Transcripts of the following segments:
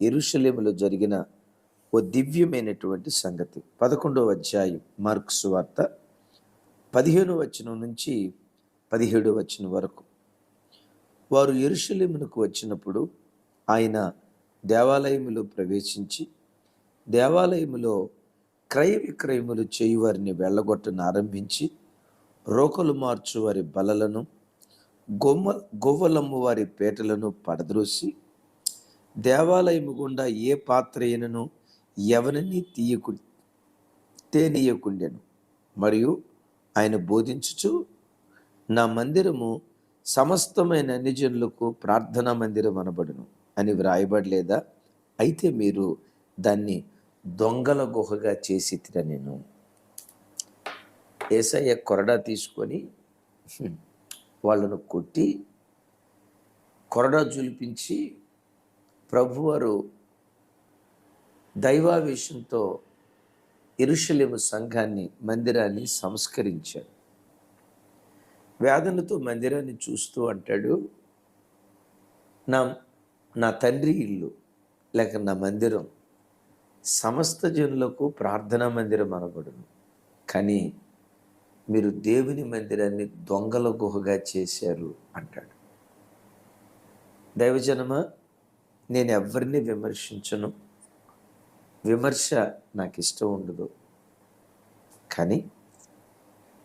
యెరూషలేములో జరిగిన ఓ దివ్యమైనటువంటి సంగతి. 11వ అధ్యాయం మార్కు సువార్త 15వ వచనం నుంచి 17వ వచనం వరకు. వారు యెరూషలేమునకు వచ్చినప్పుడు ఆయన దేవాలయములో ప్రవేశించి దేవాలయములో క్రయ విక్రయములు చేయువారిని వెళ్ళగొట్టనారంభించి రోకలు మార్చు వారి బలలను గొవ్వలమ్ము వారి పేటలను పడద్రోసి దేవాలయము గుండా ఏ పాత్ర అయినను ఎవరిని తేనీయకుండెను. మరియు ఆయన బోధించుచు, నా మందిరము సమస్తమైన అన్ని జనులకు ప్రార్థనా మందిరం అనబడును అని వ్రాయబడలేదా? అయితే మీరు దాన్ని దొంగల గుహగా చేసి నేను. యేసయ్య కొరడా తీసుకొని వాళ్ళను కొట్టి కొరడా జులిపించి ప్రభువారు దైవావేశంతో యెరూషలేము సంఘాన్ని, మందిరాన్ని సంస్కరించాడు. వేదనతో మందిరాన్ని చూస్తూ అంటాడు, నా తండ్రి ఇల్లు లేక నా మందిరం సమస్త జనులకు ప్రార్థనా మందిరం అనబడును, కానీ మీరు దేవుని మందిరాన్ని దొంగల గుహగా చేశారు అంటాడు. దైవజనమా, నేను ఎవరిని విమర్శించను, విమర్శ నాకు ఇష్టం ఉండదు. కానీ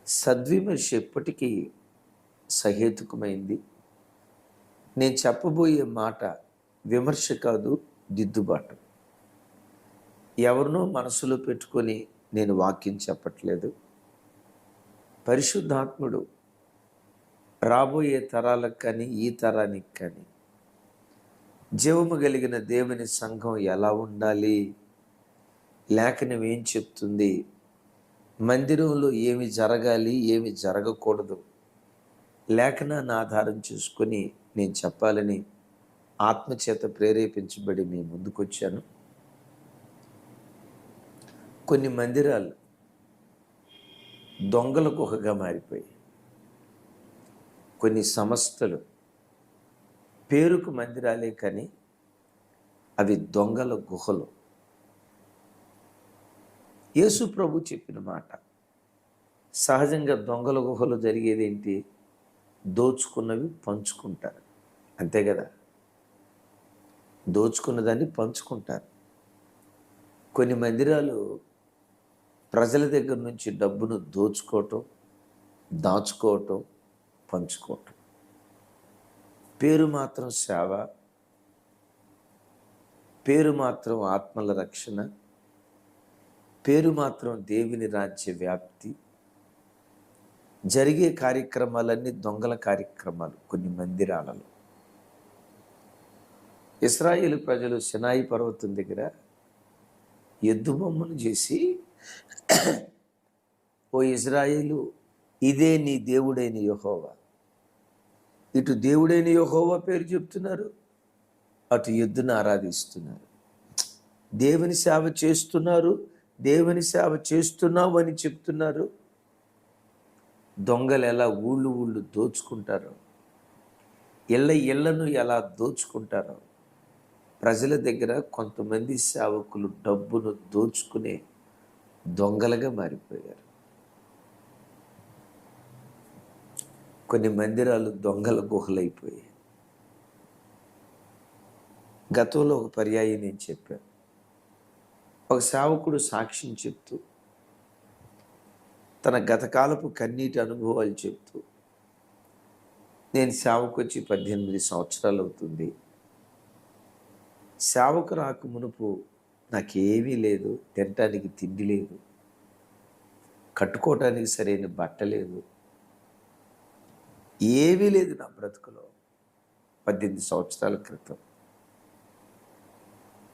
సద్విమర్శ ఎప్పటికీ సహేతుకమైంది. నేను చెప్పబోయే మాట విమర్శ కాదు, దిద్దుబాటు. ఎవరినో మనసులో పెట్టుకొని నేను వాక్యం చెప్పట్లేదు. పరిశుద్ధాత్ముడు రాబోయే తరాలకు కానీ ఈ తరానికి కానీ జీవము కలిగిన దేవుని సంఘం ఎలా ఉండాలి, లేఖనం ఏం చెప్తుంది, మందిరంలో ఏమి జరగాలి, ఏమి జరగకూడదు, లేఖనాన్ని ఆధారం చేసుకొని నేను చెప్పాలని ఆత్మచేత ప్రేరేపించబడి మీ ముందుకొచ్చాను. కొన్ని మందిరాలు దొంగల గుహగా మారిపోయాయి. కొన్ని సంస్థలు పేరుకు మందిరాలే కానీ అవి దొంగల గుహలు. యేసు ప్రభు చెప్పిన మాట, సహజంగా దొంగల గుహలు జరిగేది ఏంటి? దోచుకున్నవి పంచుకుంటారు, అంతే కదా. దోచుకున్నదాన్ని పంచుకుంటారు. కొన్ని మందిరాలు ప్రజల దగ్గర నుంచి డబ్బును దోచుకోవటం, దాచుకోవటం, పంచుకోవటం. పేరు మాత్రం సేవ, పేరు మాత్రం ఆత్మల రక్షణ, పేరు మాత్రం దేవుని రాజ్య వ్యాప్తి. జరిగే కార్యక్రమాలన్నీ దొంగల కార్యక్రమాలు కొన్ని మందిరాలలో. ఇశ్రాయేలు ప్రజలు సినాయి పర్వతం దగ్గర ఎద్దు బొమ్మను చేసి, ఓ ఇజ్రాయేలు, ఇదే నీ దేవుడైన యెహోవా. ఇటు దేవుడైన యెహోవా పేరు చెప్తున్నారు, అటు ఎద్దును ఆరాధిస్తున్నారు. దేవుని సేవ చేస్తున్నారు, దేవుని సేవ చేస్తున్నావు అని చెప్తున్నారు. దొంగలు ఎలా ఊళ్ళు దోచుకుంటారో, ఇళ్లను ఎలా దోచుకుంటారో, ప్రజల దగ్గర కొంతమంది సేవకులు డబ్బును దోచుకునే దొంగలుగా మారిపోయారు. కొన్ని మందిరాలు దొంగల గుహలైపోయాయి. గతంలో ఒక పర్యాయం నేను చెప్పాను. ఒక సేవకుడు సాక్ష్యం చెప్తూ, తన గతకాలపు కన్నీటి అనుభవాలు చెప్తూ, నేను సేవకు వచ్చి 18 సంవత్సరాలు అవుతుంది. సేవకు రాక మునుపు నాకేమీ లేదు, తినటానికి తిండి లేదు, కట్టుకోవటానికి సరైన బట్ట లేదు, ఏమీ లేదు నా బ్రతుకులో 18 సంవత్సరాల క్రితం.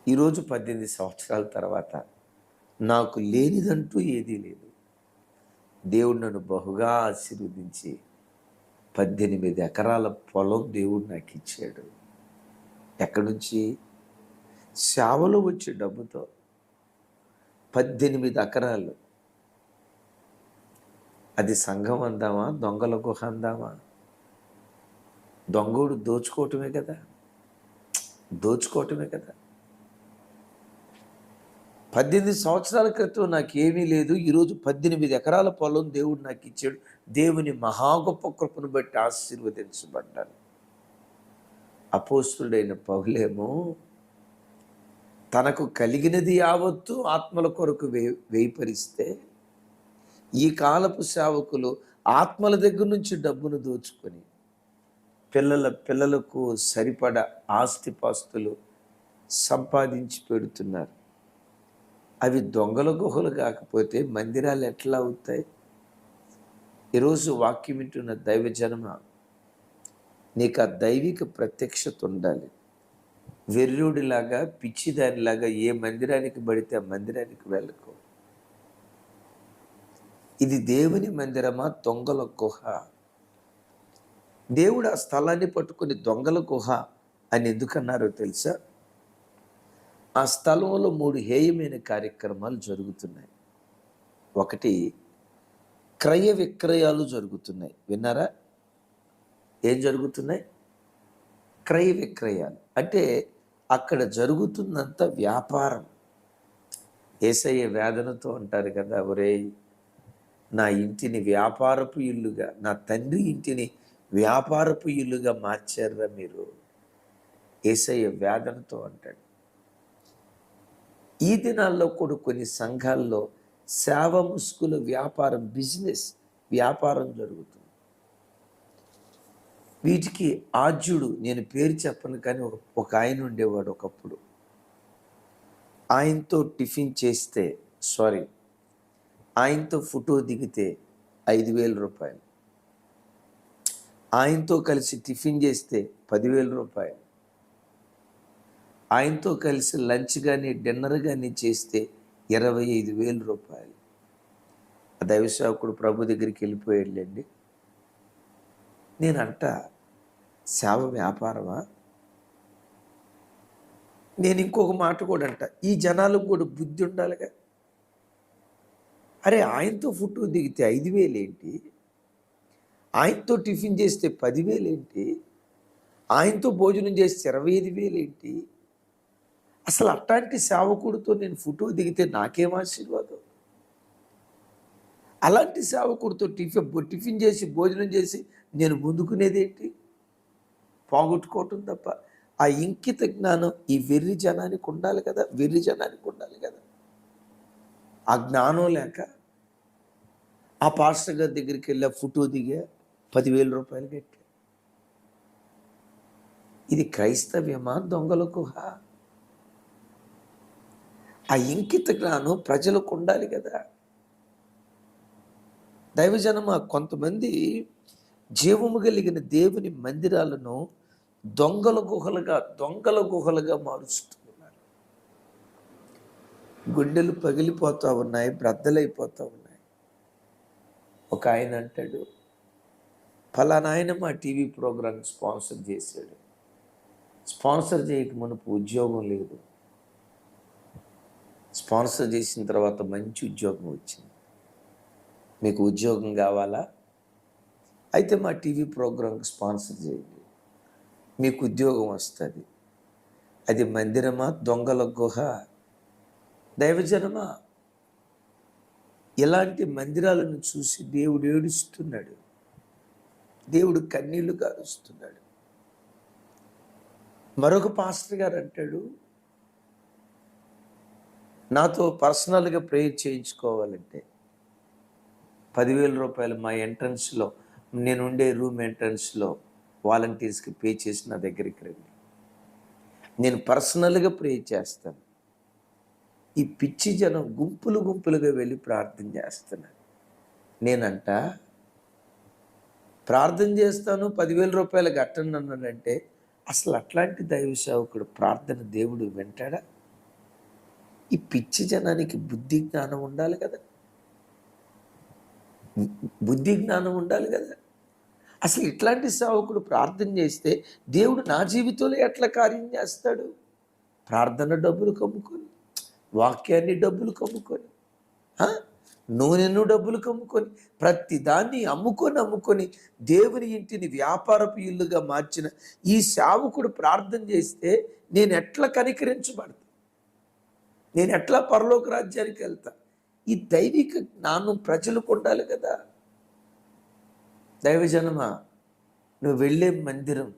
ఈరోజు 18 సంవత్సరాల తర్వాత నాకు లేనిదంటూ ఏదీ లేదు. దేవుడు నన్ను బహుగా ఆశీర్వదించి 18 ఎకరాల పొలం దేవుడు నాకు ఇచ్చాడు. ఎక్కడి నుంచి? సేవలో వచ్చే డబ్బుతో 18 ఎకరాలు. అది సంఘం అందామా, దొంగల గుహ అందామా? దొంగోడు దోచుకోవటమే కదా. 18 సంవత్సరాల క్రితం నాకేమీ లేదు. ఈరోజు 18 ఎకరాల పొలం దేవుడు నాకు ఇచ్చాడు. దేవుని మహా గొప్ప కృపను బట్టి ఆశీర్వదించబడ్డాను. అపోస్తుడైన పౌలేమో తనకు కలిగినది యావత్తు ఆత్మల కొరకు వేయిపరిస్తే, ఈ కాలపు సేవకులు ఆత్మల దగ్గర నుంచి డబ్బును దోచుకొని పిల్లలకు సరిపడ ఆస్తిపాస్తులు సంపాదించి పెడుతున్నారు. అవి దొంగల గుహలు కాకపోతే మందిరాలు ఎట్లా అవుతాయి? ఈరోజు వాక్యం వింటున్న దైవజనమ, నీకు ఆ దైవిక ప్రత్యక్షత ఉండాలి. వెర్రుడిలాగా పిచ్చిదానిలాగా ఏ మందిరానికి పడితే ఆ మందిరానికి వెళ్ళకు. ఇది దేవుని మందిరమా, దొంగల గుహ? దేవుడు ఆ స్థలాన్ని పట్టుకుని దొంగల గుహ అని ఎందుకన్నారో తెలుసా? ఆ స్థలంలో 3 హేయమైన కార్యక్రమాలు జరుగుతున్నాయి. ఒకటి, క్రయ విక్రయాలు జరుగుతున్నాయి. విన్నారా? ఏం జరుగుతున్నాయి? క్రయ విక్రయాలు అంటే అక్కడ జరుగుతున్నంత వ్యాపారం. యేసయ్య వేదనతో అంటారు కదా, ఒరేయ్ నా ఇంటిని వ్యాపారపు ఇల్లుగా, నా తండ్రి ఇంటిని వ్యాపారపు ఇల్లుగా మార్చారా మీరు. యేసయ్య వేదనతో అంటాడు. ఈ దినాల్లో కూడా కొన్ని సంఘాల్లో సేవ ముసుగుల వ్యాపారం, బిజినెస్ వ్యాపారం జరుగుతుంది. వీటికి ఆద్యుడు, నేను పేరు చెప్పను కానీ ఒక ఆయన ఉండేవాడు ఒకప్పుడు. ఆయనతో టిఫిన్ చేస్తే, ఆయనతో ఫోటో దిగితే 5,000 రూపాయలు, ఆయనతో కలిసి టిఫిన్ చేస్తే 10,000 రూపాయలు, ఆయనతో కలిసి లంచ్ కానీ డిన్నర్ కానీ చేస్తే 25,000 రూపాయలు. ఆ దైవసేవకుడు ప్రభు దగ్గరికి వెళ్ళిపోయాడులేండి. నేనంట, సేవ వ్యాపారమా? నేను ఇంకొక మాట కూడా అంట, ఈ జనాలకు కూడా బుద్ధి ఉండాలిగా. అరే, ఆయనతో ఫోటో దిగితే 5,000 ఏంటి? ఆయనతో టిఫిన్ చేస్తే 10,000 ఏంటి? ఆయనతో భోజనం చేస్తే 25,000 ఏంటి? అసలు అట్లాంటి సేవకుడితో నేను ఫోటో దిగితే నాకేం ఆశీర్వాదం? అలాంటి సేవకుడితో టిఫిన్ చేసి భోజనం చేసి నేను ముందుకునేదేంటి? పోగొట్టుకోవటం తప్ప. ఆ ఇంకిత జ్ఞానం ఈ వెర్రి జనానికి ఉండాలి కదా, ఆ జ్ఞానం లేక ఆ పాస్టర్ గారి దగ్గరికి వెళ్ళి ఫోటో దిగా 10,000 రూపాయలు కట్టి. ఇది క్రైస్తవ్యమా, దొంగల గుహ? ఆ ఇంకిత జ్ఞానం ప్రజలకు ఉండాలి కదా. దైవజనమా, కొంతమంది జీవము కలిగిన దేవుని మందిరాలను దొంగల గుహలుగా మారుస్తున్నారు. గుండెలు పగిలిపోతూ ఉన్నాయి, బ్రద్దలైపోతూ ఉన్నాయి. ఒక ఆయన అంటాడు, ఫలానా ఆయన మా టీవీ ప్రోగ్రామ్ స్పాన్సర్ చేశాడు. స్పాన్సర్ చేయక మునుపు ఉద్యోగం లేదు, స్పాన్సర్ చేసిన తర్వాత మంచి ఉద్యోగం వచ్చింది. మీకు ఉద్యోగం కావాలా? అయితే మా టీవీ ప్రోగ్రాంకి స్పాన్సర్ చేయండి, మీకు ఉద్యోగం వస్తుంది. అది మందిరమా, దొంగల గుహ? దైవజనమా, ఇలాంటి మందిరాలను చూసి దేవుడు ఏడుస్తున్నాడు, దేవుడు కన్నీళ్లు కారుస్తున్నాడు. మరొక పాస్టర్ గారు అంటాడు, నాతో పర్సనల్గా ప్రేయర్ చేయించుకోవాలంటే 10,000 రూపాయలు మా ఎంట్రన్స్లో, నేను ఉండే రూమ్ ఎంట్రన్స్లో వాలంటీర్స్కి పే చేసి నా దగ్గరికి రండి, నేను పర్సనల్గా ప్రే చేస్తాను. ఈ పిచ్చి జనం గుంపులుగా వెళ్ళి ప్రార్థన చేస్తున్నారు. నేనంట, ప్రార్థన చేస్తాను 10,000 రూపాయలు కట్టండి అన్నాడంటే అసలు అట్లాంటి దైవ సేవకుడు ప్రార్థన దేవుడు వింటాడా? ఈ పిచ్చి జనానికి బుద్ధి జ్ఞానం ఉండాలి కదా, అసలు ఇట్లాంటి సేవకుడు ప్రార్థన చేస్తే దేవుడు నా జీవితంలో ఎట్లా కార్యం చేస్తాడు? ప్రార్థన డబ్బులు కమ్ముకొని, వాక్యాన్ని డబ్బులు కమ్ముకొని, నూనెను డబ్బులు కమ్ముకొని, ప్రతి దాన్ని అమ్ముకొని దేవుని ఇంటిని వ్యాపారపు ఇల్లుగా మార్చిన ఈ సేవకుడు ప్రార్థన చేస్తే నేను ఎట్లా కనికరించబడతా? నేను ఎట్లా పరలోక రాజ్యానికి వెళ్తా? ఈ దైవిక జ్ఞానం ప్రజలకు ఉండాలి కదా. దైవజనమా, నువ్వు వెళ్ళే మందిరం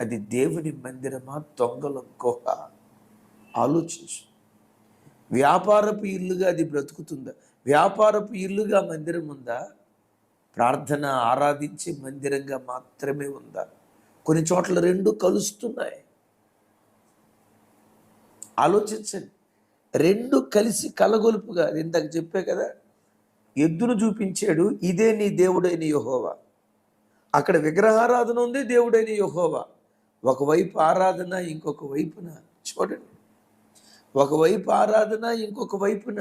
అది దేవుని మందిరమా, దొంగల గుహ? ఆలోచించు. వ్యాపారపు ఇల్లుగా అది బ్రతుకుతుందా? వ్యాపారపు ఇల్లుగా మందిరం ఉందా? ప్రార్థన ఆరాధించే మందిరంగా మాత్రమే ఉందా? కొన్ని చోట్ల రెండు కలుస్తున్నాయి. ఆలోచించండి. రెండు కలిసి కలగొలుపుగా, ఇందాక చెప్పే కదా, ఎద్దును చూపించాడు, ఇదే నీ దేవుడైన యెహోవా. అక్కడ విగ్రహారాధన ఉంది, దేవుడైన యెహోవా. ఒకవైపు ఆరాధన, ఇంకొక వైపున చూడండి, ఒకవైపు ఆరాధన, ఇంకొక వైపున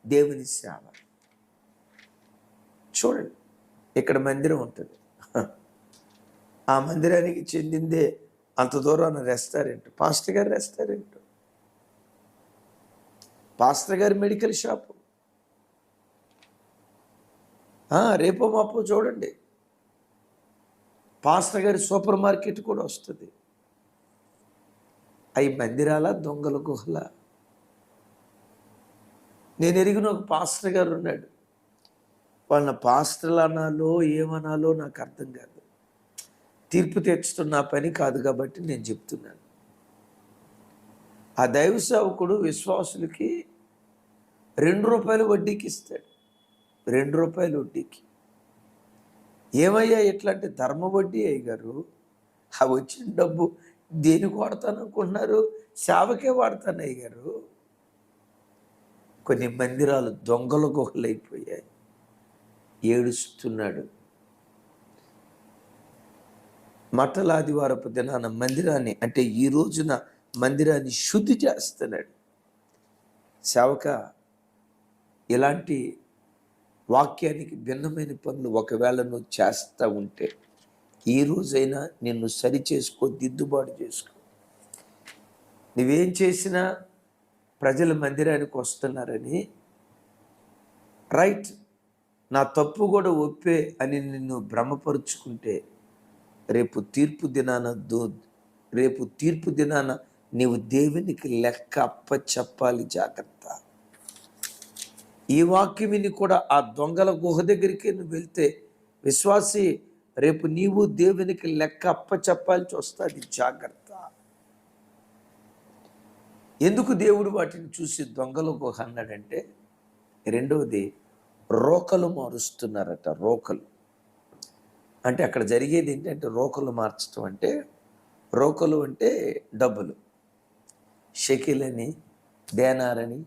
దేవుని సేవ. చూడండి, ఇక్కడ మందిరం ఉంటుంది, ఆ మందిరానికి చెందిందే అంత దూరాన రెస్టారెంట్, పాస్టర్ గారి రెస్టారెంట్, పాస్టర్ గారి మెడికల్ షాపు. రేపో మాపో చూడండి, పాస్టర్ గారి సూపర్ మార్కెట్ కూడా వస్తుంది. అవి మందిరాల, దొంగల గుహల? నేను ఎరిగిన ఒక పాస్టర్ గారు ఉన్నాడు. వాళ్ళ పాస్టర్లు అనాలో ఏమనాలో నాకు అర్థం కాదు. తీర్పు తీర్చుతున్న పని కాదు కాబట్టి నేను చెప్తున్నాను. ఆ దైవ సేవకుడు విశ్వాసులకి ₹2 వడ్డీకి ఇస్తాడు. ₹2 వడ్డీకి. ఏమయ్యా ఇట్లాంటి ధర్మ వడ్డీ అయ్యగారు? ఆ వచ్చిన డబ్బు దేనికి వాడతాను అనుకుంటున్నారు? సేవకే వాడతాను అయ్యగారు. కొన్ని మందిరాలు దొంగల గుహలైపోయాయి. ఏడుస్తున్నాడు. మట్టల ఆదివారపు దినాన మందిరాన్ని, అంటే ఈ రోజున మందిరాన్ని శుద్ధి చేస్తున్నాడు. సేవక, ఇలాంటి వాక్యానికి భిన్నమైన పనులు ఒకవేళ నువ్వు చేస్తూ ఉంటే ఈ రోజైనా నిన్ను సరి చేసుకో, దిద్దుబాటు చేసుకో. నువ్వేం చేసినా ప్రజల మందిరానికి వస్తున్నారని, రైట్, నా తప్పు కూడా ఒప్పే అని నిన్ను భ్రమపరుచుకుంటే రేపు తీర్పు దినాన నీవు దేవునికి లెక్క అప్పచెప్పాలి. జాగ్రత్త. ఈ వాక్యం విని కూడా ఆ దొంగల గుహ దగ్గరికి నువ్వు వెళ్తే విశ్వాసి, రేపు నీవు దేవునికి లెక్క అప్పచెప్పాల్సి వస్తుంది. జాగ్రత్త. ఎందుకు దేవుడు వాటిని చూసి దొంగల గుహ అన్నాడంటే, రెండవది, రోకలు మారుస్తున్నారట. రోకలు అంటే అక్కడ జరిగేది ఏంటంటే, రోకలు మార్చడం అంటే, రోకలు అంటే డబ్బులు, షెకిల్ అని, దేనారని,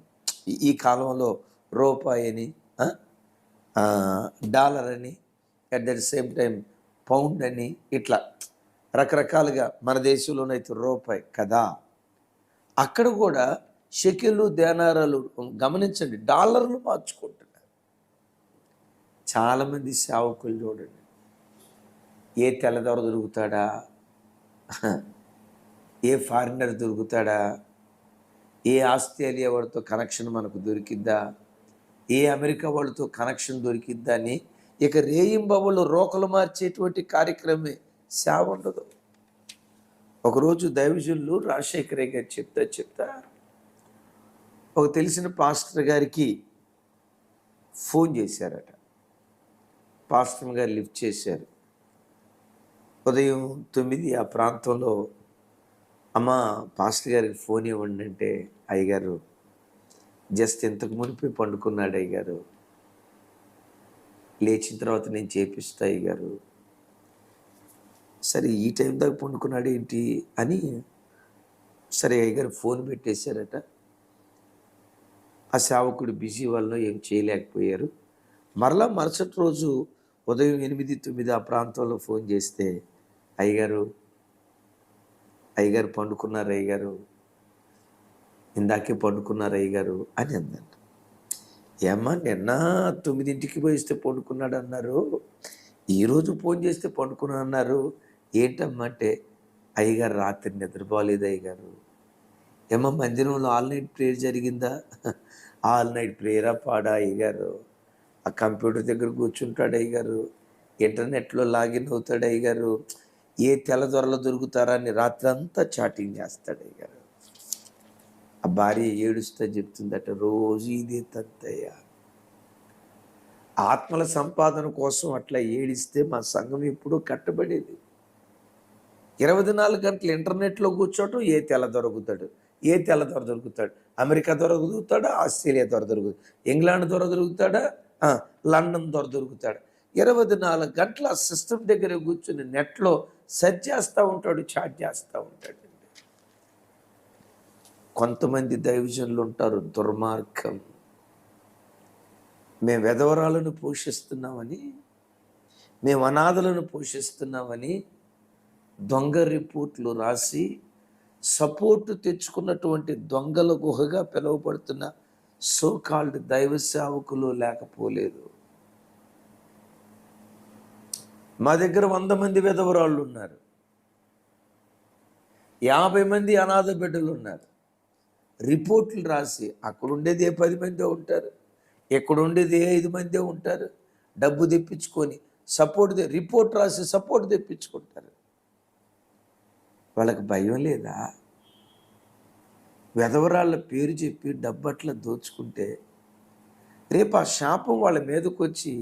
ఈ కాలంలో రూపాయి అని, డాలర్ అని, at the same time pound అని, ఇట్లా రకరకాలుగా. మన దేశంలోనైతే రూపాయి కదా, అక్కడ కూడా షెకిలు, దేనారాలు, గమనించండి, డాలర్లు మార్చుకుంటున్నారు. చాలామంది సేవకులు చూడండి, ఏ తెల్లదొర దొరుకుతాడా, ఏ ఫారినర్ దొరుకుతాడా, ఏ ఆస్ట్రేలియా వాడితో కనెక్షన్ మనకు దొరికిద్దా, ఏ అమెరికా వాళ్ళతో కనెక్షన్ దొరికిద్దా అని ఇక రేయింబవళ్ళు రోకలు మార్చేటువంటి కార్యక్రమమే సేవ ఉండదు. ఒకరోజు దైవజనులు రాజశేఖరయ్య గారు చెప్తా ఒక తెలిసిన పాస్టర్ గారికి ఫోన్ చేశారట. పాస్టర్ గారు లిఫ్ట్ చేశారు. ఉదయం 9 ఆ ప్రాంతంలో, అమ్మ పాస్టర్ గారికి ఫోన్ ఇవ్వండి అంటే, అయ్యగారు జస్ట్ ఇంతకు మునిపే పండుకున్నాడు అయ్యగారు, లేచిన తర్వాత నేను చేపిస్తా అయ్యగారు. సరే, ఈ టైం దాకా పండుకున్నాడు ఏంటి అని సరే అయ్యగారు ఫోన్ పెట్టేశారట. ఆ సేవకుడు బిజీ వల్ల ఏం చేయలేకపోయారు. మరలా మరుసటి రోజు ఉదయం 8, 9 ఆ ప్రాంతంలో ఫోన్ చేస్తే, అయ్యగారు పండుకున్నారు అయ్యగారు, ఇందాకే పండుకున్నారు అయ్యగారు అని అందంట. ఏమ్మా, నిన్న 9ంటికి పోయిస్తే పండుకున్నాడు అన్నారు, ఈరోజు ఫోన్ చేస్తే పండుకున్నా అన్నారు, ఏంటమ్మా అంటే, అయ్యగారు రాత్రి నిద్రపోలేదు అయ్యగారు. ఏమో మందిరంలో ఆల్ నైట్ ప్రేయర్ జరిగిందా? ఆల్ నైట్ ప్రేయరా పాడా అయ్యగారు? ఆ కంప్యూటర్ దగ్గర కూర్చుంటాడు అయ్యగారు, ఇంటర్నెట్లో లాగిన్ అవుతాడు అయ్యగారు, ఏ తెల్లదొరలు దొరుకుతారా అని రాత్రి అంతా చాటింగ్ చేస్తాడు అయ్యగారు. భార్య ఏడుస్తా చెప్తుందట, రోజు ఇదే తంతయ్య. ఆత్మల సంపాదన కోసం అట్లా ఏడిస్తే మా సంఘం ఎప్పుడూ కట్టబడేది. 24 గంటలు ఇంటర్నెట్లో కూర్చోవటం, ఏ తెల్ల దొర దొరుకుతాడు, అమెరికా దొర దొరుకుతాడా, ఆస్ట్రేలియా దొర దొరుకుతాడు, ఇంగ్లాండ్ దొర దొరుకుతాడా, లండన్ దొర దొరుకుతాడు. 24 గంటలు ఆ సిస్టమ్ దగ్గర కూర్చుని నెట్లో సెర్చ్ చేస్తూ ఉంటాడు, చాట్ చేస్తూ ఉంటాడు. కొంతమంది దైవజనులు ఉంటారు, దుర్మార్గం. మేము వెధవరాలను పోషిస్తున్నామని, మేము అనాథలను పోషిస్తున్నామని దొంగ రిపోర్ట్లు రాసి సపోర్టు తెచ్చుకున్నటువంటి దొంగల గుహగా పిలువబడుతున్న సోకాల్డ్ దైవ సేవకులు లేకపోలేదు. మా దగ్గర 100 మంది విధవరాళ్ళు ఉన్నారు, 50 మంది అనాథ బిడ్డలు ఉన్నారు. రిపోర్ట్లు రాసి అక్కడ ఉండేది 10 మందే ఉంటారు, ఇక్కడ ఉండేది 5 మందే ఉంటారు. డబ్బు తెప్పించుకొని రిపోర్ట్ రాసి సపోర్ట్ తెప్పించుకుంటారు. వాళ్ళకి భయం లేదా? వెధవరాళ్ళ పేరు చెప్పి డబ్బట్లా దోచుకుంటే రేపు ఆ శాపం వాళ్ళ మీదకి వచ్చి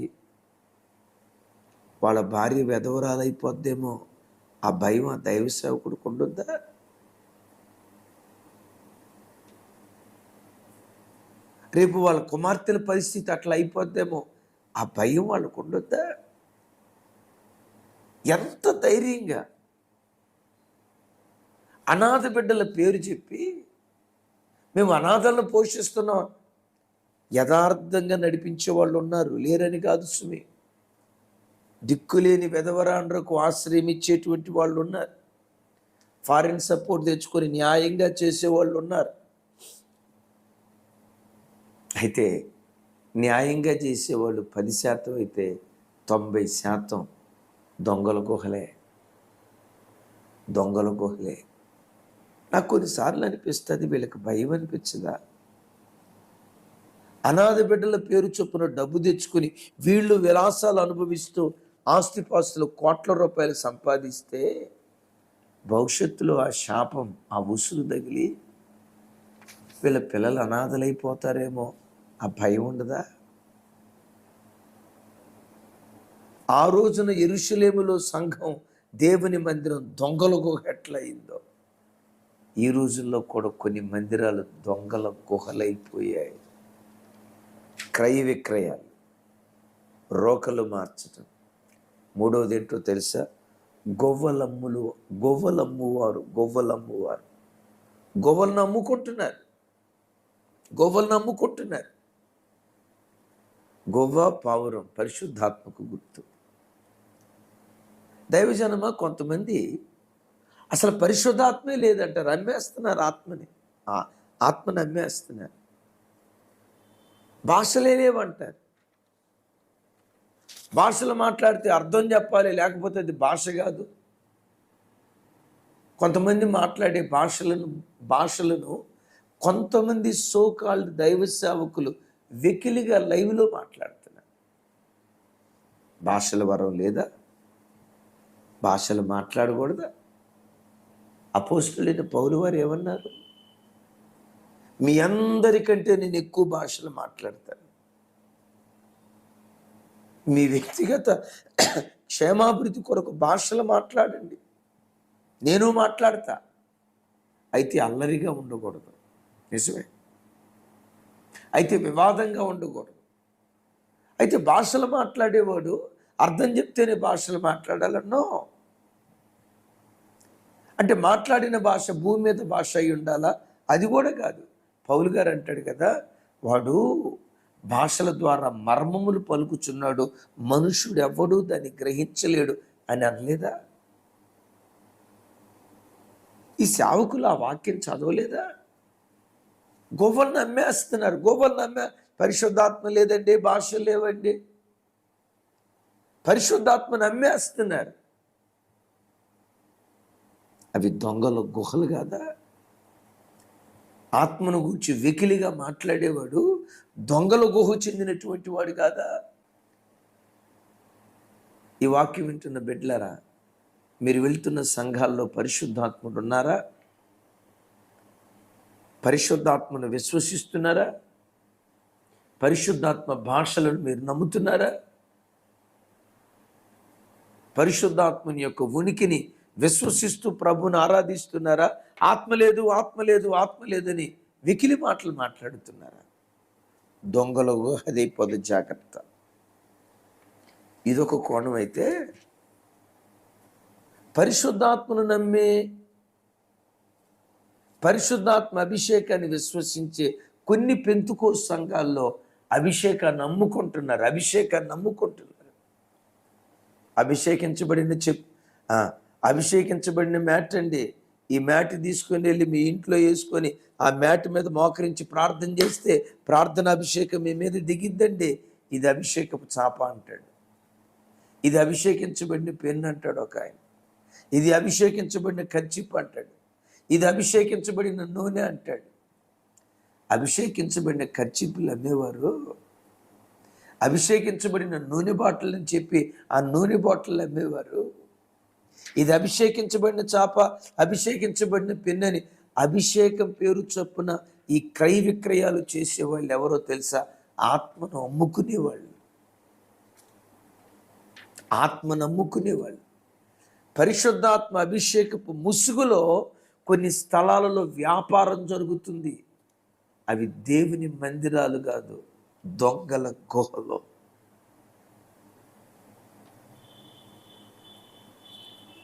వాళ్ళ భార్య వెధవరాలైపోద్దేమో, ఆ భయం ఆ దైవ సేవకుడికి ఉండొద్దా? రేపు వాళ్ళ కుమార్తెల పరిస్థితి అట్లా అయిపోద్దేమో, ఆ భయం వాళ్ళకు ఉండొద్దా? ఎంత ధైర్యంగా అనాథ బిడ్డల పేరు చెప్పి మేము అనాథలను పోషిస్తున్నాం. యథార్థంగా నడిపించే వాళ్ళు ఉన్నారు, లేరని కాదు సుమి. దిక్కులేని వెధవరాండ్రకు ఆశ్రయం ఇచ్చేటువంటి వాళ్ళు ఉన్నారు, ఫారిన్ సపోర్ట్ తెచ్చుకొని న్యాయంగా చేసేవాళ్ళు ఉన్నారు. అయితే న్యాయంగా చేసేవాళ్ళు 10% అయితే 90% దొంగల గుహలే. నాకు కొన్నిసార్లు అనిపిస్తుంది, వీళ్ళకి భయం అనిపించదా? అనాథ బిడ్డల పేరు చొప్పున డబ్బు తెచ్చుకుని వీళ్ళు విలాసాలు అనుభవిస్తూ ఆస్తిపాస్తులు కోట్ల రూపాయలు సంపాదిస్తే భవిష్యత్తులో ఆ శాపం, ఆ ఉసురు తగిలి వీళ్ళ పిల్లలు అనాథలైపోతారేమో, ఆ భయం ఉండదా? ఆ రోజున యెరూషలేములో సంఘం, దేవుని మందిరం దొంగల గుహ ఎట్లయిందో, ఈ రోజుల్లో కూడా కొన్ని మందిరాలు దొంగల గుహలైపోయాయి. క్రయ విక్రయాలు, రోకలు మార్చటం. మూడవది ఏంటో తెలుసా? గొవ్వలను అమ్ముకుంటున్నారు. గొవ్వ పావురం పరిశుద్ధాత్మకు గుర్తు. దైవజనమా, కొంతమంది అసలు పరిశుద్ధాత్మే లేదంటారు, అమ్మేస్తున్నారు ఆత్మని అమ్మేస్తున్నారు. భాషలేనేవంటారు, భాషలు మాట్లాడితే అర్థం చెప్పాలి, లేకపోతే అది భాష కాదు. కొంతమంది మాట్లాడే భాషలను కొంతమంది సోకాల్డ్ దైవ సేవకులు వెకిలిగా లైవ్లో మాట్లాడుతున్నారు. భాషల వరం లేదా? భాషలు మాట్లాడకూడదా? అపోస్తలుడైన పౌలు వారు ఏమన్నారు? మీ అందరికంటే నేను ఎక్కువ భాషలు మాట్లాడతాను. మీ వ్యక్తిగత క్షేమాభివృద్ధి కొరకు భాషలు మాట్లాడండి, నేను మాట్లాడతా. అయితే అల్లరిగా ఉండకూడదు, నిజమే. అయితే వివాదంగా ఉండకూడదు. అయితే భాషలు మాట్లాడేవాడు అర్థం చెప్తేనే భాషలు మాట్లాడాలన్నో. అంటే మాట్లాడిన భాష భూమి మీద భాష అయి ఉండాలా? అది కూడా కాదు. పౌలు గారు అంటాడు కదా, వాడు భాషల ద్వారా మర్మములు పలుకుచున్నాడు, మనుషుడు ఎవ్వడూ దాన్ని గ్రహించలేడు అని అనలేదా? ఈ సేవకులు ఆ వాక్యం చదవలేదా? గొవ్వలను అమ్మేస్తున్నారు. పరిశుద్ధాత్మ లేదండి, భాషలు లేవండి, పరిశుద్ధాత్మను అమ్మేస్తున్నారు. అవి దొంగల గుహలు కాదా? ఆత్మను గురించి వెకిలిగా మాట్లాడేవాడు దొంగల గుహ చెందినటువంటి వాడు కాదా? ఈ వాక్యం వింటున్న బిడ్డలారా, మీరు వెళ్తున్న సంఘాల్లో పరిశుద్ధాత్ముడు ఉన్నారా? పరిశుద్ధాత్మను విశ్వసిస్తున్నారా? పరిశుద్ధాత్మ భాషలను మీరు నమ్ముతున్నారా? పరిశుద్ధాత్మని యొక్క ఉనికిని విశ్వసిస్తూ ప్రభుని ఆరాధిస్తున్నారా? ఆత్మ లేదు, ఆత్మ లేదు, ఆత్మ లేదని వెకిలి మాటలు మాట్లాడుతున్నారా? దొంగలు అదైపోదు, జాగ్రత్త. ఇదొక కోణం అయితే, పరిశుద్ధాత్మను నమ్మే, పరిశుద్ధాత్మ అభిషేకాన్ని విశ్వసించే కొన్ని పెంతుకోస్తు సంఘాల్లో అభిషేకాన్ని నమ్ముకుంటున్నారు. అభిషేకించబడిన మ్యాట్ అండి. ఈ మ్యాట్ తీసుకొని వెళ్ళి మీ ఇంట్లో వేసుకొని ఆ మ్యాట్ మీద మోకరించి ప్రార్థన చేస్తే ప్రార్థన అభిషేకం మీ మీద దిగిద్దండి. ఇది అభిషేకపు చాప అంటాడు. ఇది అభిషేకించబడిన పెన్ను అంటాడు ఒక ఆయన. ఇది అభిషేకించబడిన కర్చీప్ అంటాడు. ఇది అభిషేకించబడిన నూనె అంటాడు. అభిషేకించబడిన కర్చీపులు అమ్మేవారు అభిషేకించబడిన నూనె బాటిల్ అని చెప్పి ఆ నూనె బాటిల్ అమ్మేవారు. ఇది అభిషేకించబడిన చాప, అభిషేకించబడిన పెన్నని అభిషేకం పేరు చొప్పున ఈ క్రయ విక్రయాలు చేసేవాళ్ళు ఎవరో తెలుసా? ఆత్మను అమ్ముకునేవాళ్ళు. పరిశుద్ధాత్మ అభిషేకపు ముసుగులో కొన్ని స్థలాలలో వ్యాపారం జరుగుతుంది. అవి దేవుని మందిరాలు కాదు, దొంగల గుహలో.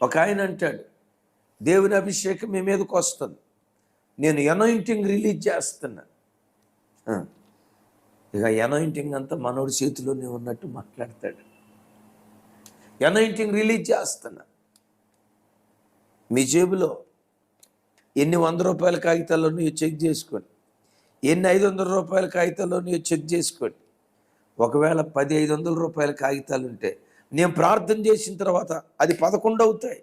ఒక ఆయన అంటాడు, దేవుని అభిషేకం మీ మీదకి వస్తుంది, నేను అనాయింటింగ్ రిలీజ్ చేస్తున్నా. ఇక అనాయింటింగ్ అంతా మనోడి చేతిలోనే ఉన్నట్టు మాట్లాడతాడు. అనాయింటింగ్ రిలీజ్ చేస్తున్నా. మీ జేబులో ఎన్ని 100 రూపాయల కాగితాల్లో నువ్వు చెక్ చేసుకోండి, ఎన్ని 500 రూపాయల కాగితాల్లో నువ్వు చెక్ చేసుకోండి. ఒకవేళ 10 500 రూపాయల కాగితాలు ఉంటే నేను ప్రార్థన చేసిన తర్వాత అది 11 అవుతాయి,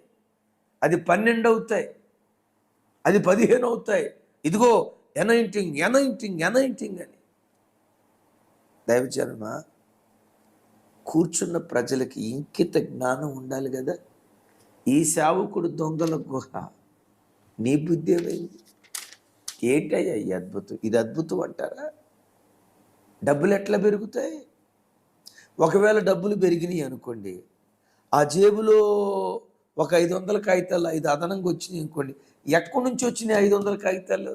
అది 12 అవుతాయి, అది 15 అవుతాయి. ఇదిగో అనాయింటింగ్ అని. దైవజనమా, కూర్చున్న ప్రజలకి ఇంకిత జ్ఞానం ఉండాలి కదా. ఈ సేవకుడు దొంగల గుహ, నీ బుద్ధి ఏమైంది? ఏంటయ్యా ఈ అద్భుతం? ఇది అద్భుతం అంటారా? డబ్బులు ఎట్లా పెరుగుతాయి? ఒకవేళ డబ్బులు పెరిగినాయి అనుకోండి, ఆ జేబులో ఒక 500 కాగితాలు 5 అదనంగా వచ్చినాయి అనుకోండి, ఎక్కడి నుంచి వచ్చినాయి 500 కాగితాలు?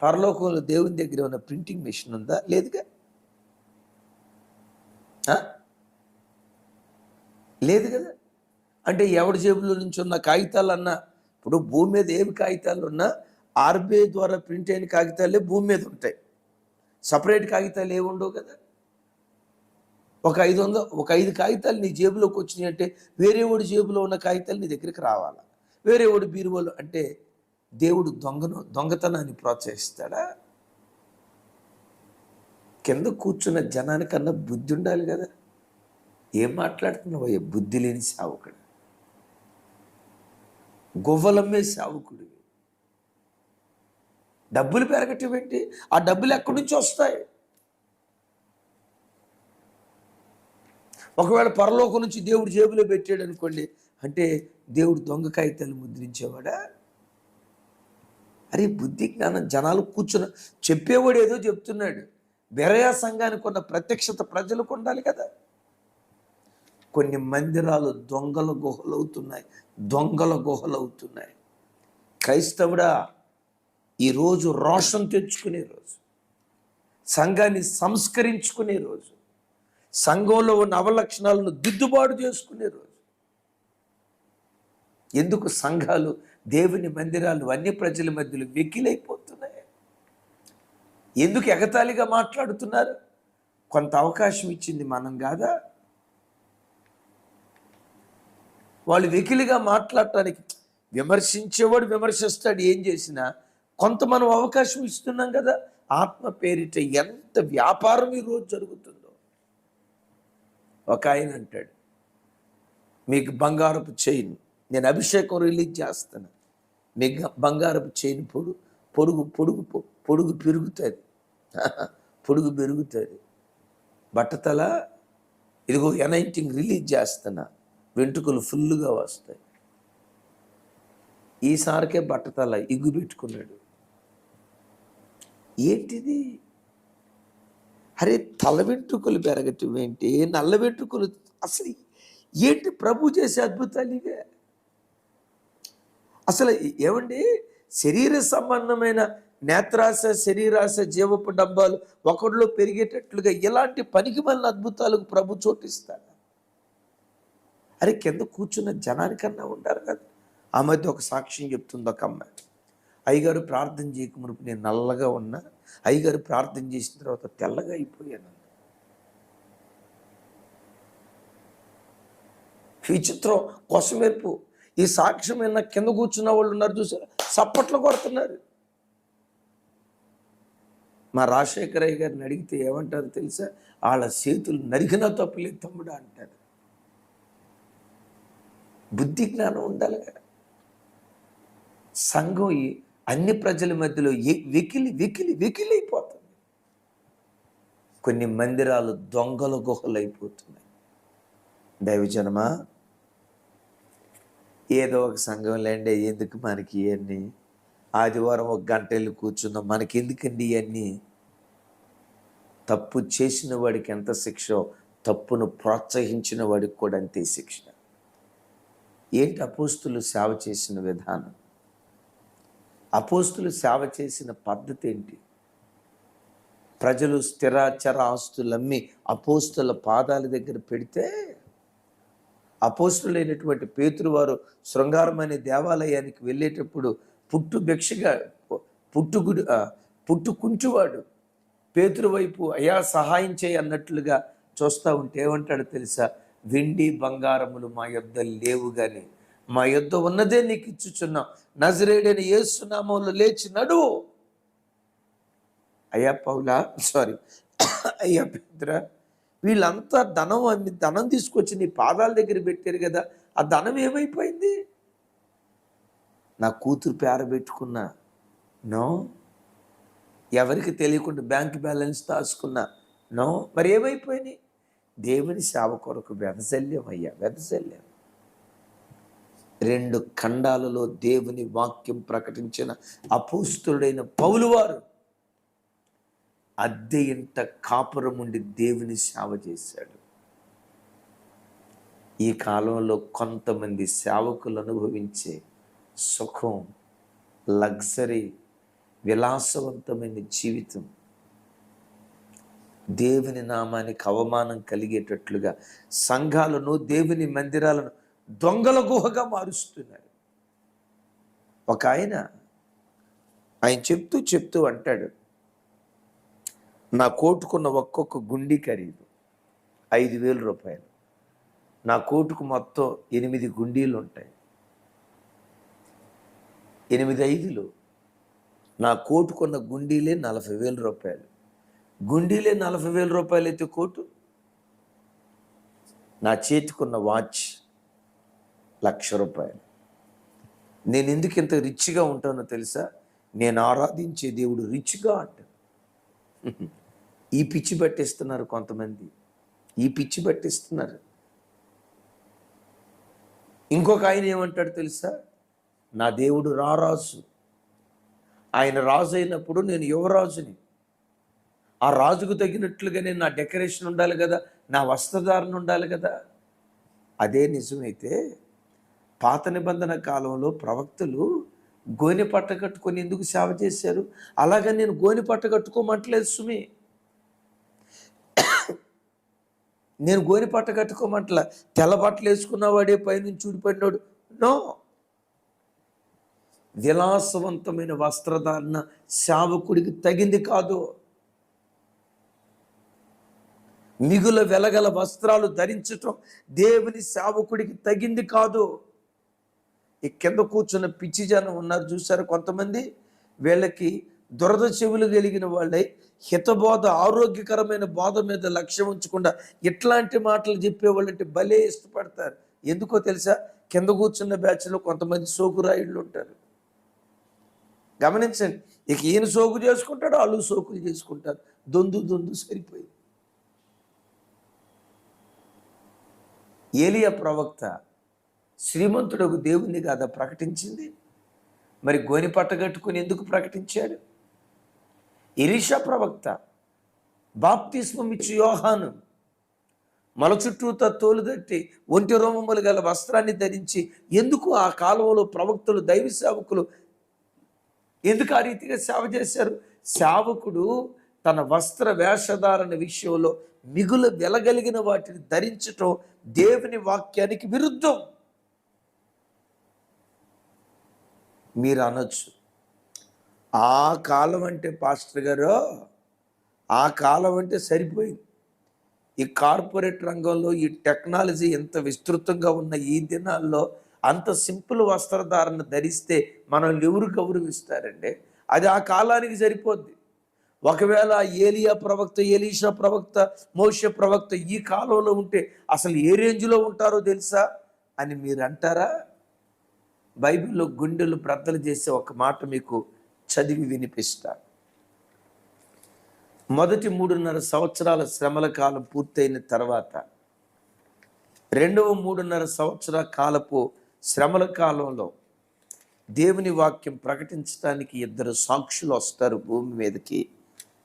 పరలోకంలో దేవుని దగ్గర ఉన్న ప్రింటింగ్ మెషిన్ ఉందా? లేదుగా. లేదు కదా. అంటే ఎవరి జేబులో నుంచి ఉన్న కాగితాలన్నా, ఇప్పుడు భూమి మీద ఏమి కాగితాలు ఉన్నా ఆర్బీఐ ద్వారా ప్రింట్ అయిన కాగితాలే భూమి మీద ఉంటాయి. సపరేట్ కాగితాలు ఏమి ఉండవు కదా. ఒక 5 కాగితాలు నీ జేబులోకి వచ్చినాయి అంటే వేరే వాడి జేబులో ఉన్న కాగితాలు నీ దగ్గరికి రావాలా? వేరే వాడి బీరువాలు అంటే దేవుడు దొంగతనాన్ని ప్రోత్సహిస్తాడా? కింద కూర్చున్న జనానికన్నా బుద్ధి ఉండాలి కదా. ఏం మాట్లాడుతున్నావు? బుద్ధి లేని సేవకుడు, గువ్వలమ్మే సేవకుడు. డబ్బులు పెరగటం ఏంటి? ఆ డబ్బులు ఎక్కడి నుంచి వస్తాయి? ఒకవేళ పరలోకం నుంచి దేవుడు జేబులో పెట్టాడు అనుకోండి, అంటే దేవుడు దొంగ కాగితాలు ముద్రించేవాడా? అరే, బుద్ధి జ్ఞానం జనాలు కూర్చున్న చెప్పేవాడు ఏదో చెప్తున్నాడు. బెరయా సంఘానికి ఉన్న ప్రత్యక్షత ప్రజలకు ఉండాలి కదా. కొన్ని మందిరాలు దొంగల గుహలవుతున్నాయి. క్రైస్తవుడా, ఈరోజు రోషం తెచ్చుకునే రోజు, సంఘాన్ని సంస్కరించుకునే రోజు, సంఘంలో ఉన్న అవలక్షణాలను దిద్దుబాటు చేసుకునే రోజు. ఎందుకు సంఘాలు, దేవుని మందిరాలు అన్ని ప్రజల మధ్యలో వెకిలైపోతున్నాయి? ఎందుకు ఎగతాళిగా మాట్లాడుతున్నారు? కొంత అవకాశం ఇచ్చింది మనం కాదా? వాళ్ళు వెకిలిగా మాట్లాడటానికి, విమర్శించేవాడు విమర్శిస్తాడు ఏం చేసినా, కొంత మనం అవకాశం ఇస్తున్నాం కదా. ఆత్మ పేరిట ఎంత వ్యాపారం ఈరోజు జరుగుతుందో. ఒక ఆయన అంటాడు, మీకు బంగారపు చైన్, నేను అభిషేకం రిలీజ్ చేస్తాను, మీకు బంగారపు చైన్ పొడుగు పెరుగుతుంది, పొడుగు పెరుగుతుంది. బట్టతల, ఇదిగో అనాయింటింగ్ రిలీజ్ చేస్తున్నా, వెంట్రుకలు ఫుల్లుగా వస్తాయి. ఈసారికే బట్టతల ఇగ్గు పెట్టుకున్నాడు. ఏంటిది? అరే తల వెంట్రుకలు పెరగటం ఏంటి, నల్ల వెంట్రుకలు, అసలు ఏంటి ప్రభు చేసే అద్భుతాలు ఇవే? అసలు ఏమండి, శరీర సంబంధమైన నేత్రాశ, శరీరాశ, జీవపు డబ్బాలు ఒకడిలో పెరిగేటట్లుగా ఇలాంటి పనికిమాలిన అద్భుతాలకు ప్రభు చోటిస్తాడు. అరే కింద కూర్చున్న జనానికన్నా ఉంటారు కదా. ఆ మధ్య ఒక సాక్ష్యం చెప్తుంది ఒక అమ్మాయి. అయ్యగారు ప్రార్థన చేయకమునుపు నేను నల్లగా ఉన్నా, అయ్యగారు ప్రార్థన చేసిన తర్వాత తెల్లగా అయిపోయాను. విచిత్రం, కొసమెరుపు. ఈ సాక్ష్యం విన్న కింద కూర్చున్న వాళ్ళు ఉన్నారు చూసారా, చప్పట్లు కొడుతున్నారు. మా రాజశేఖరయ్య గారిని అడిగితే ఏమంటారు తెలుసా? వాళ్ళ చేతులు నరికినా తప్పులేదు తమ్ముడా అంటారు. బుద్ధి జ్ఞానం ఉండాలి కదా. సంఘం అన్ని ప్రజల మధ్యలో వెకిలి వెకిలి వెకిలి అయిపోతుంది. కొన్ని మందిరాలు దొంగల గుహలు అయిపోతున్నాయి. దైవజనమా, ఏదో ఒక సంఘం లేండి, ఎందుకు మనకి ఇవన్నీ? ఆదివారం ఒక గంట వెళ్ళి కూర్చుందాం, మనకి ఎందుకండి ఇవన్నీ? తప్పు చేసిన వాడికి ఎంత శిక్ష, తప్పును ప్రోత్సహించిన వాడికి కూడా అంతే శిక్ష. ఏంటి అపోస్తులు సేవ చేసిన విధానం? అపోస్తులు సేవ చేసిన పద్ధతి ఏంటి? ప్రజలు స్థిరాచర ఆస్తులు అమ్మి అపోస్తుల పాదాల దగ్గర పెడితే, అపోస్తులైనటువంటి పేతురు వారు శృంగారం అనే దేవాలయానికి వెళ్ళేటప్పుడు పుట్టుకుంటువాడు పేతురు వైపు అయ్యా సహాయం చేయి అన్నట్లుగా చూస్తూ ఉంటే ఏమంటాడు తెలుసా? వెండి బంగారములు మా యొద్ద లేవు కానీ మా యొద్ద ఉన్నదే నీకు ఇచ్చుచున్నాం, నజరేయుడైన యేసు నామములో లేచి నడువు. అయ్యా పౌలా, అయ్యా పేతురా, వీళ్ళంతా ధనం తీసుకొచ్చి నీ పాదాల దగ్గర పెట్టారు కదా, ఆ ధనం ఏమైపోయింది? నా కూతురు పేర పెట్టుకున్నా, నో. ఎవరికి తెలియకుండా బ్యాంక్ బ్యాలెన్స్ దాచుకున్నా, నో. మరి ఏమైపోయినాయి? దేవుని సేవ కొరకు వెదజల్యం అయ్యా, వెదజల్యం. 2 ఖండాలలో దేవుని వాక్యం ప్రకటించిన అపోస్తుడైన పౌలు వారు అద్దె ఇంట కాపురం ఉండి దేవుని సేవ చేశాడు. ఈ కాలంలో కొంతమంది సేవకులు అనుభవించే సుఖం, లగ్జరీ, విలాసవంతమైన జీవితం దేవుని నామానికి అవమానం కలిగేటట్లుగా సంఘాలను, దేవుని మందిరాలను దొంగల గుహగా మారుస్తున్నారు. ఒక ఆయన చెప్తూ అంటాడు, నా కోటుకున్న ఒక్కొక్క గుండి ఖరీదు 5,000 రూపాయలు. నా కోటుకు మొత్తం 8 గుండీలు ఉంటాయి. 8 5లు, నా కోటుకున్న గుండీలే 40,000 రూపాయలు. గుండీలే 40,000 రూపాయలు అయితే కోటు, నా చేతికున్న వాచ్ 1,00,000 రూపాయలు. నేను ఎందుకు ఇంత రిచ్గా ఉంటానో తెలుసా? నేను ఆరాధించే దేవుడు రిచ్గా అంటాను. ఈ పిచ్చి పట్టిస్తున్నారు కొంతమంది, ఈ పిచ్చి పట్టిస్తున్నారు. ఇంకొక ఆయన ఏమంటాడు తెలుసా? నా దేవుడు రారాజు, ఆయన రాజు అయినప్పుడు నేను యువరాజుని, ఆ రాజుకు తగినట్లుగానే నా డెకరేషన్ ఉండాలి కదా, నా వస్త్రధారణ ఉండాలి కదా. అదే నిజమైతే పాత నిబంధన కాలంలో ప్రవక్తలు గోనె పట్ట కట్టుకొని ఎందుకు సేవ చేశారు? అలాగే నేను గోనె పట్ట కట్టుకోమంటలేదు సుమి, నేను గోనె పట్ట కట్టుకోమంటలా. తెల్ల బట్టలు వేసుకున్నవాడే పైనుంచి ఊడిపడినాడు, నో. విలాసవంతమైన వస్త్రధారణ సేవకుడికి తగింది కాదు. మిగుల వెలగల వస్త్రాలు ధరించటం దేవుని సేవకుడికి తగింది కాదు. ఈ కింద కూర్చున్న పిచ్చి జనం ఉన్నారు చూసారు కొంతమంది, వీళ్ళకి దురద చెవులు కలిగిన వాళ్ళై హితబోధ, ఆరోగ్యకరమైన బోధ మీద లక్ష్యం ఉంచకుండా ఇట్లాంటి మాటలు చెప్పేవాళ్ళంటే భలే ఇష్టపడతారు. ఎందుకో తెలుసా? కింద కూర్చున్న బ్యాచ్లో కొంతమంది సోకురాయుళ్ళు ఉంటారు. గమనించండి, ఇక ఈయన సోకు చేసుకుంటాడు, వాళ్ళు సోకులు చేసుకుంటారు. దొందు సరిపోయింది. ఏలియా ప్రవక్త శ్రీమంతుడకు దేవుని కాదా ప్రకటించింది? మరి గోని పట్ట కట్టుకుని ఎందుకు ప్రకటించాడు? ఎలీషా ప్రవక్త, బాప్తిస్మం ఇచ్చి యోహాను మల చుట్టూతో తోలుదట్టి ఒంటి రోమములు గల వస్త్రాన్ని ధరించి ఎందుకు ఆ కాలంలో ప్రవక్తలు, దైవ సేవకులు ఎందుకు ఆ రీతిగా సేవ చేశారు? సేవకుడు తన వస్త్ర వేషధారణ విషయంలో మిగులు వెలగలిగిన వాటిని ధరించటం దేవుని వాక్యానికి విరుద్ధం. మీరు అనొచ్చు, ఆ కాలం అంటే పాస్టర్ గారు, ఆ కాలం అంటే సరిపోయింది. ఈ కార్పొరేట్ రంగంలో ఈ టెక్నాలజీ ఎంత విస్తృతంగా ఉన్న ఈ దినాల్లో అంత సింపుల్ వస్త్రధారణ ధరిస్తే మనల్ని ఎవరు గౌరవిస్తారండి? అది ఆ కాలానికి సరిపోద్ది. ఒకవేళ ఏలియా ప్రవక్త, ఎలీషా ప్రవక్త, మోషే ప్రవక్త ఈ కాలంలో ఉంటే అసలు ఏ రేంజ్లో ఉంటారో తెలుసా అని మీరు అంటారా? బైబిల్లో గుండెలు బ్రద్దలు చేసే ఒక మాట మీకు చదివి వినిపిస్తా. మొదటి 3.5 సంవత్సరాల శ్రమల కాలం పూర్తయిన తర్వాత రెండవ 3.5 సంవత్సరాల కాలపు శ్రమల కాలంలో దేవుని వాక్యం ప్రకటించడానికి 2 సాక్షులు వస్తారు భూమి మీదకి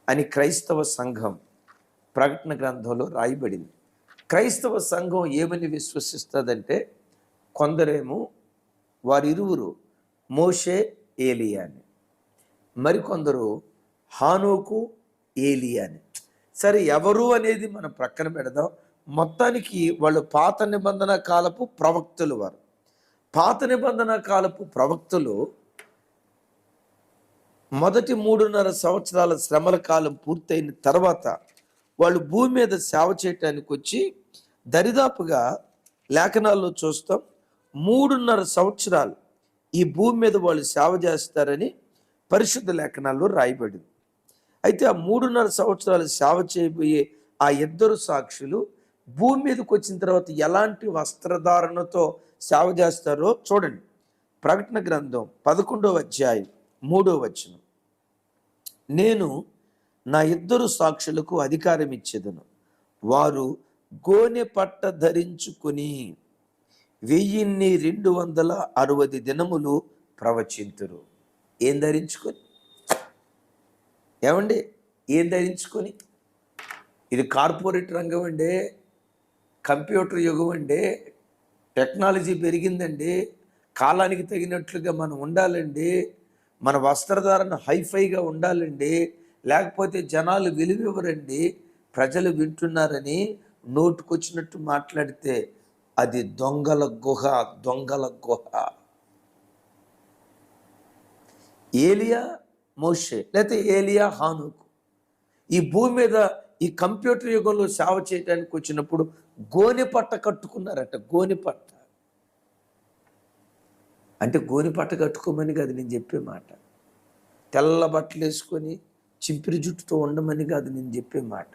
అని క్రైస్తవ సంఘం ప్రకటన గ్రంథంలో రాయబడింది. క్రైస్తవ సంఘం ఏమని విశ్వసిస్తుందంటే, కొందరేమో వారిరువురు మోషే, ఏలియా అని, మరికొందరు హానోకు, ఏలియా అని. సరే, ఎవరు అనేది మనం ప్రక్కన పెడదాం. మొత్తానికి వాళ్ళు పాత నిబంధన కాలపు ప్రవక్తలు. వారు పాత నిబంధన కాలపు ప్రవక్తలు మొదటి 3.5 సంవత్సరాల శ్రమల కాలం పూర్తయిన తర్వాత వాళ్ళు భూమి మీద సేవ చేయటానికి వచ్చి దరిదాపుగా లేఖనాల్లో చూస్తాం 3.5 సంవత్సరాలు ఈ భూమి మీద వాళ్ళు సేవ చేస్తారని పరిశుద్ధ లేఖనాల్లో రాయబడింది. అయితే ఆ 3.5 సంవత్సరాలు సేవ చేయబోయే ఆ 2 సాక్షులు భూమి మీదకి వచ్చిన తర్వాత ఎలాంటి వస్త్రధారణతో సేవ చేస్తారో చూడండి. ప్రకటన గ్రంథం 11వ అధ్యాయం 3వ వచనం, నేను నా 2 సాక్షులకు అధికారం ఇచ్చేదను, వారు గోనె పట్ట ధరించుకుని 1260 దినములు ప్రవచింతురు. ఏం ధరించుకొని? ఏమండి, ఏం ధరించుకొని? ఇది కార్పొరేట్ రంగం అండి, కంప్యూటర్ యుగం అండి, టెక్నాలజీ పెరిగిందండి, కాలానికి తగినట్లుగా మనం ఉండాలండి, మన వస్త్రధారణ హైఫైగా ఉండాలండి, లేకపోతే జనాలు విలువివ్వరండి, ప్రజలు వింటున్నారని నోటుకొచ్చినట్టు మాట్లాడితే అది దొంగల గుహ, దొంగల గుహ. ఏలియా, మోషే లేకపోతే ఏలియా, హానోకు ఈ భూమి మీద ఈ కంప్యూటర్ యుగంలో సేవ చేయడానికి వచ్చినప్పుడు గోనె పట్ట కట్టుకున్నారట. గోనె పట్ట అంటే గోనె పట్ట కట్టుకోమని కాదు నేను చెప్పే మాట, తెల్ల బట్టలు వేసుకొని చింపిరి జుట్టుతో ఉండమని కాదు నేను చెప్పే మాట.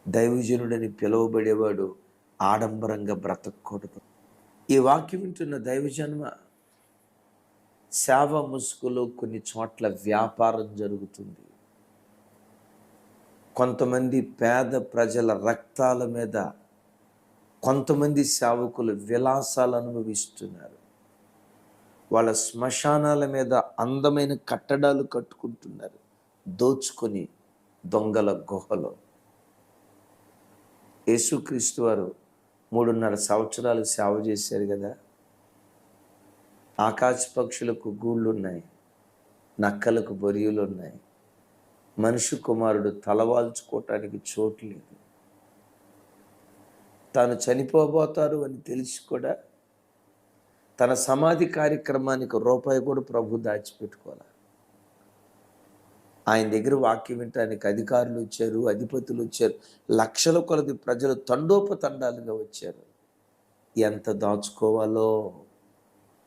దైవజనుడని పిలువబడేవాడు ఆడంబరంగా బ్రతకూడదు. ఈ వాక్యం వింటున్న దైవజన్మ, సేవ ముసుగులో కొన్ని చోట్ల వ్యాపారం జరుగుతుంది. కొంతమంది పేద ప్రజల రక్తాల మీద కొంతమంది సేవకులు విలాసాలు అనుభవిస్తున్నారు. వాళ్ళ శ్మశానాల మీద అందమైన కట్టడాలు కట్టుకుంటున్నారు, దోచుకొని దొంగల గుహలో. యేసుక్రీస్తు వారు 3.5 సంవత్సరాలు సేవ చేశారు కదా. ఆకాశ పక్షులకు గూళ్ళు ఉన్నాయి, నక్కలకు బొరియలు ఉన్నాయి, మనిషి కుమారుడు తలవాల్చుకోవటానికి చోటు లేదు. తాను చనిపోబోతారు అని తెలిసి కూడా తన సమాధి కార్యక్రమానికి రూపాయి కూడా ప్రభు దాచిపెట్టుకోవాలి. ఆయన దగ్గర వాక్యం వినటానికి అధికారులు వచ్చారు, అధిపతులు వచ్చారు, లక్షల కొలది ప్రజలు తండోపతండాలుగా వచ్చారు. ఎంత దాచుకోవాలో,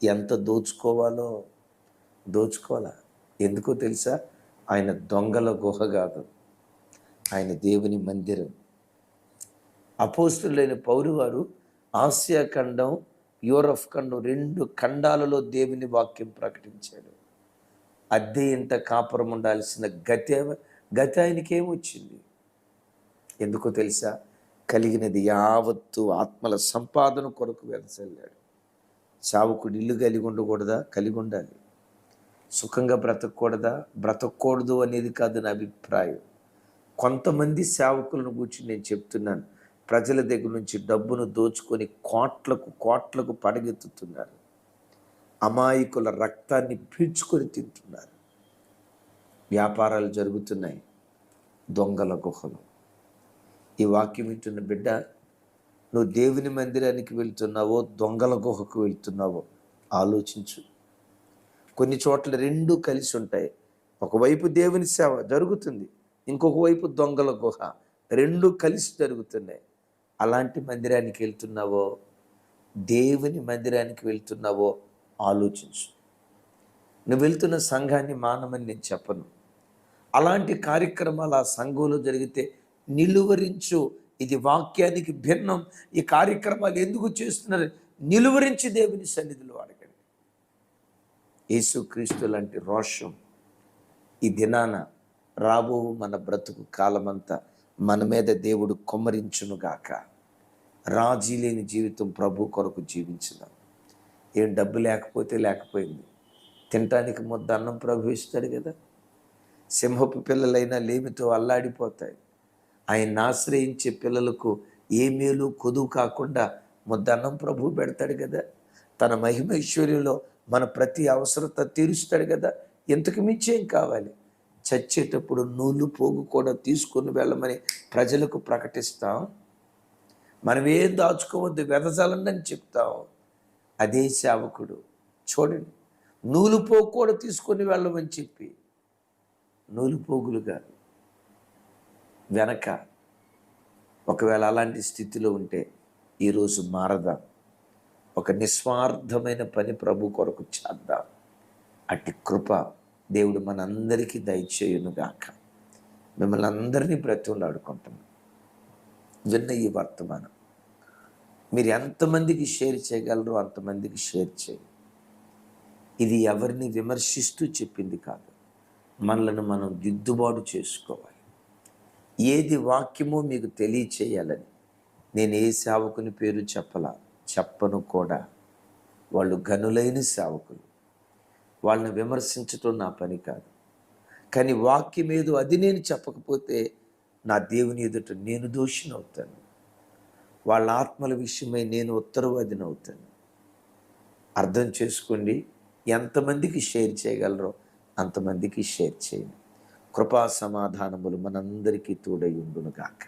ఎంత దోచుకోవాలో దోచుకోవాలా. ఎందుకో తెలుసా? ఆయన దొంగల గుహ కాదు, ఆయన దేవుని మందిరం. అపోస్తులైన పౌలు వారు ఆసియా ఖండం, యూరప్ ఖండం 2 ఖండాలలో దేవుని వాక్యం ప్రకటించాడు. అద్దె ఇంట కాపురం ఉండాల్సిన గతి ఆయనకేమొచ్చింది? ఎందుకో తెలుసా? కలిగినది యావత్తు ఆత్మల సంపాదన కొరకు వెదజల్లాడు. సేవకుడు ఇల్లు కలిగి ఉండకూడదా? కలిగి ఉండాలి. సుఖంగా బ్రతకూడదా? బ్రతకూడదు అనేది కాదు నా అభిప్రాయం. కొంతమంది సేవకులను గురించి నేను చెప్తున్నాను. ప్రజల దగ్గర నుంచి డబ్బును దోచుకొని కోట్లకు కోట్లకు పడగెత్తుతున్నారు. అమాయకుల రక్తాన్ని పీల్చుకొని తింటున్నారు. వ్యాపారాలు జరుగుతున్నాయి దొంగల గుహలు. ఈ వాక్యం వింటున్న బిడ్డ, నువ్వు దేవుని మందిరానికి వెళ్తున్నావో దొంగల గుహకు వెళ్తున్నావో ఆలోచించు. కొన్ని చోట్ల రెండూ కలిసి ఉంటాయి. ఒకవైపు దేవుని సేవ జరుగుతుంది, ఇంకొక వైపు దొంగల గుహ, రెండూ కలిసి జరుగుతున్నాయి. అలాంటి మందిరానికి వెళ్తున్నావో దేవుని మందిరానికి వెళ్తున్నావో ఆలోచించు. నువ్వు వెళ్తున్న సంఘాన్ని మానమని నేను చెప్పను. అలాంటి కార్యక్రమాలు ఆ సంఘంలో జరిగితే నిలువరించు. ఇది వాక్యానికి భిన్నం, ఈ కార్యక్రమాలు ఎందుకు చేస్తున్నారు, నిలువరించి దేవుని సన్నిధిలో అడగండి. యేసుక్రీస్తు లాంటి రోషం ఈ దినాన రాబో మన బ్రతుకు కాలమంతా మన మీద దేవుడు కుమ్మరించునుగాక. రాజీ లేని జీవితం ప్రభు కొరకు జీవించుదాం. ఏం డబ్బు లేకపోతే లేకపోయింది, తినటానికి ముద్ద అన్నం ప్రభు ఇస్తాడు కదా. సింహపు పిల్లలైనా లేమితో అల్లాడిపోతాయి. ఆయన్ని ఆశ్రయించే పిల్లలకు ఏ మేలు కొదువు కాకుండా ముద్ద అన్నం ప్రభు పెడతాడు కదా. తన మహిమ ఐశ్వర్యంలో మన ప్రతి అవసరత తీరుస్తాడు కదా. ఇంతకు మించి ఏం కావాలి? చచ్చేటప్పుడు నూలు పోగు కూడా తీసుకొని వెళ్ళమని ప్రజలకు ప్రకటిస్తాం. మనం ఏం దాచుకోవద్దు, వెదజాలండి అని చెప్తాం. అదే సేవకుడు చూడండి, నూలు పోగు కూడా తీసుకొని వెళ్ళమని చెప్పి నూలు పోగులుగా వెనక. ఒకవేళ అలాంటి స్థితిలో ఉంటే ఈరోజు మారదాం. ఒక నిస్వార్థమైన పని ప్రభు కొరకు చేద్దాం. అట్టి కృప దేవుడు మనందరికీ దయచేయునుగాక. మిమ్మల్ని అందరినీ బ్రతిమలాడుకుంటున్నాం. విన్న ఈ వర్తమానం మీరు ఎంతమందికి షేర్ చేయగలరో అంతమందికి షేర్ చేయండి. ఇది ఎవరిని విమర్శిస్తూ చెప్పింది కాదు, మనలను మనం దిద్దుబాటు చేసుకోవాలి. ఏది వాక్యమో మీకు తెలియచేయాలని నేను ఏ సేవకుని పేరు చెప్పను కూడా. వాళ్ళు గనులైన సేవకులు, వాళ్ళని విమర్శించటం నా పని కాదు. కానీ వాక్యం ఏదో అది నేను చెప్పకపోతే నా దేవుని ఎదుట నేను దోషినవుతాను. వాళ్ళ ఆత్మల విషయమై నేను ఉత్తరవాదిని అవుతాను. అర్థం చేసుకోండి. ఎంతమందికి షేర్ చేయగలరో అంతమందికి షేర్ చేయండి. కృపా సమాధానములు మనందరికీ తోడై ఉండును గాక.